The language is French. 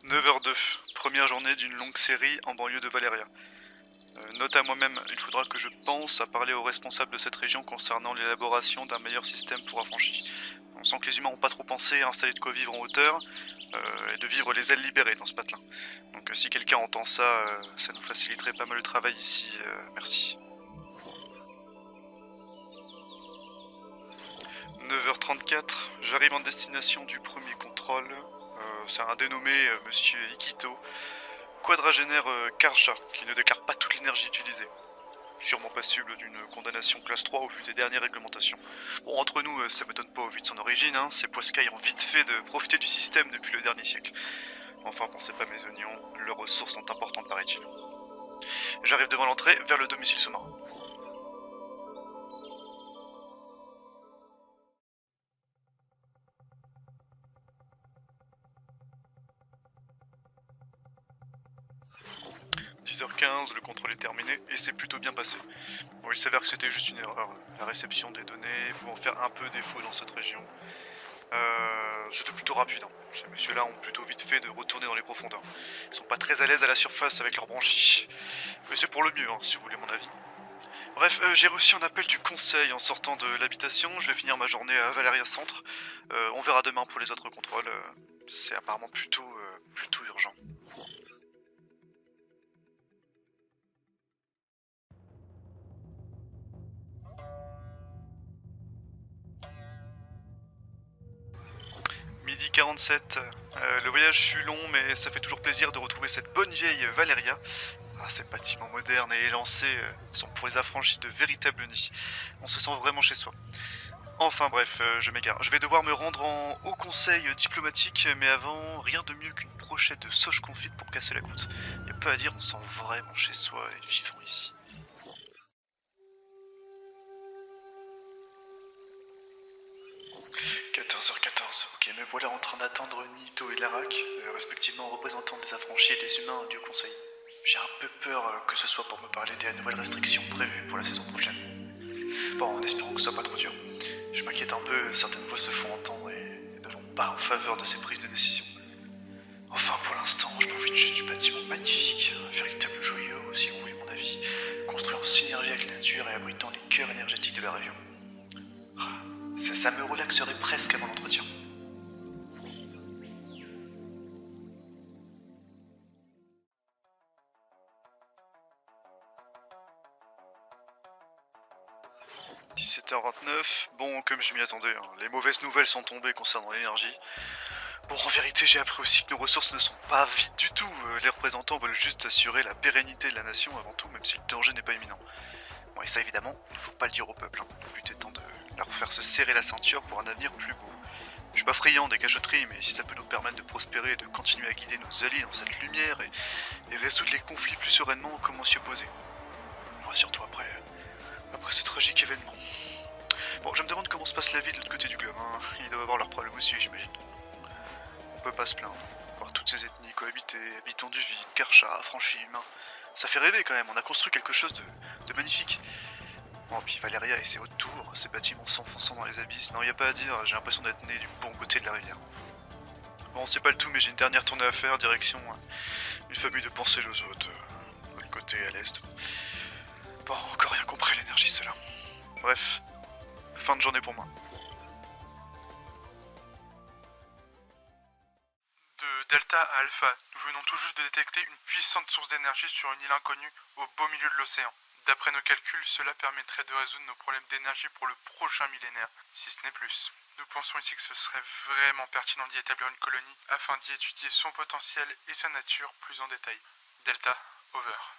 9h02, première journée d'une longue série en banlieue de Valeria. Note à moi-même, il faudra que je pense à parler aux responsables de cette région concernant l'élaboration d'un meilleur système pour affranchis. On sent que les humains n'ont pas trop pensé à installer de quoi vivre en hauteur et de vivre les ailes libérées dans ce patelin. Donc si quelqu'un entend ça, ça nous faciliterait pas mal le travail ici, merci. 9h34, j'arrive en destination du premier contrôle. C'est un dénommé Monsieur Ikito, quadragénaire Karcha, qui ne déclare pas toute l'énergie utilisée. Sûrement passible d'une condamnation classe 3 au vu des dernières réglementations. Bon, entre nous, ça m'étonne pas au vu de son origine, hein, ces poiscailles ont vite fait de profiter du système depuis le dernier siècle. Enfin, pensez pas mes oignons, leurs ressources sont importantes paraît-il. J'arrive devant l'entrée, vers le domicile sous-marin. « 10h15, le contrôle est terminé et c'est plutôt bien passé. Bon, il s'avère que c'était juste une erreur. La réception des données pouvant faire un peu défaut dans cette région. C'était plutôt rapide. Hein. Ces messieurs-là ont plutôt vite fait de retourner dans les profondeurs. Ils sont pas très à l'aise à la surface avec leurs branchies. Mais c'est pour le mieux, hein, si vous voulez mon avis. Bref, j'ai reçu un appel du conseil en sortant de l'habitation. Je vais finir ma journée à Valeria Centre. On verra demain pour les autres contrôles. C'est apparemment plutôt urgent. Midi 47. Le voyage fut long, mais ça fait toujours plaisir de retrouver cette bonne vieille Valeria. Ah, ces bâtiments modernes et élancés sont pour les affranchis de véritables nids. On se sent vraiment chez soi. Enfin bref, je m'égare. Je vais devoir me rendre en haut conseil diplomatique, mais avant, rien de mieux qu'une brochette de sauge confite pour casser la croûte. Y a peu à dire, on se sent vraiment chez soi et vivant ici. 14h14, ok, me voilà en train d'attendre Nito et Larak, respectivement représentants des affranchis et des humains du conseil. J'ai un peu peur que ce soit pour me parler des nouvelles restrictions prévues pour la saison prochaine. Bon, en espérant que ce soit pas trop dur. Je m'inquiète un peu, certaines voix se font entendre et ne vont pas en faveur de ces prises de décision. Enfin, pour l'instant, je profite juste du bâtiment magnifique, un véritable joyau, si vous voulez mon avis, construit en synergie avec la nature et abritant les cœurs énergétiques de la région. Ça me relaxerait presque avant l'entretien. « 17h29, bon, comme je m'y attendais, hein, les mauvaises nouvelles sont tombées concernant l'énergie. Bon, en vérité, j'ai appris aussi que nos ressources ne sont pas vides du tout. Les représentants veulent juste assurer la pérennité de la nation avant tout, même si le danger n'est pas imminent. Bon, et ça, évidemment, il ne faut pas le dire au peuple. Hein. Le but étant de leur faire se serrer la ceinture pour un avenir plus beau. Je suis pas friand des cachotteries, mais si ça peut nous permettre de prospérer et de continuer à guider nos alliés dans cette lumière et résoudre les conflits plus sereinement, comment s'y opposer? Enfin, surtout après ce tragique événement. Bon, je me demande comment se passe la vie de l'autre côté du globe. Hein. Ils doivent avoir leurs problèmes aussi, j'imagine. On peut pas se plaindre. Voir toutes ces ethnies cohabiter, habitants du vide, Karcha, affranchis, humains. Ça fait rêver quand même, on a construit quelque chose de magnifique. Bon, puis Valeria et ses hautes tours, ces bâtiments s'enfonçant dans les abysses. Non, y a pas à dire, j'ai l'impression d'être né du bon côté de la rivière. Bon, c'est pas le tout, mais j'ai une dernière tournée à faire, direction une famille de pensées les autres, de l'autre côté, à l'est. Bon, encore rien compris l'énergie, cela. Bref, fin de journée pour moi. De Delta à Alpha, nous venons tout juste de détecter une puissante source d'énergie sur une île inconnue au beau milieu de l'océan. D'après nos calculs, cela permettrait de résoudre nos problèmes d'énergie pour le prochain millénaire, si ce n'est plus. Nous pensons ici que ce serait vraiment pertinent d'y établir une colonie afin d'y étudier son potentiel et sa nature plus en détail. Delta, over.